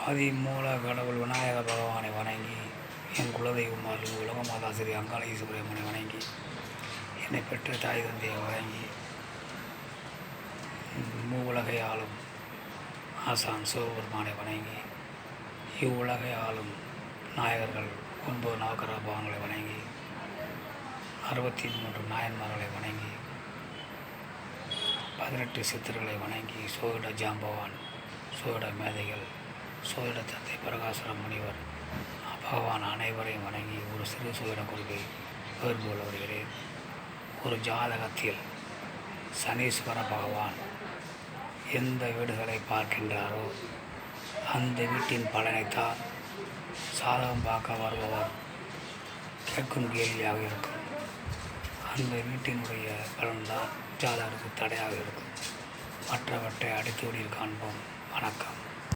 ஆதி மூல கடவுள் விநாயக பகவானை வணங்கி, என் குலதெய்வம் அருள் உலகமாதா ஸ்ரீ அங்காள ஈஸ்வரியம்மனை வணங்கி, என்னை பெற்ற தாய் தந்தையை வணங்கி, மூவுலகை ஆளும் ஆசான் சிவபெருமானை வணங்கி, இவ்வுலகை ஆளும் நாயகர்கள் 9 நவக்கிரக பாகங்களை வணங்கி, 63 நாயன்மார்களை வணங்கி, 18 சித்தர்களை வணங்கி, சோதிட ஜாம்பவான், சோதிட மேதைகள், சோதிட தந்தை பிரகாசர முனிவர் பகவான் அனைவரையும் வணங்கி ஒரு சிறு சோதிட குறிப்பை பகிர்ந்து கொள்ள வருகிறேன். ஒரு ஜாதகத்தில் சனீஸ்வர பகவான் எந்த வீடுகளை பார்க்கின்றாரோ அந்த வீட்டின் பலனைத்தான் சாதகம் பார்க்க வருபவர் கேட்கும் கேள்வியாக இருக்கும். அந்த வீட்டினுடைய பலன்தான் ஜாதகருக்கு தடையாக இருக்கும். மற்றவற்றை அடுத்த வீடில் காண்போம். வணக்கம்.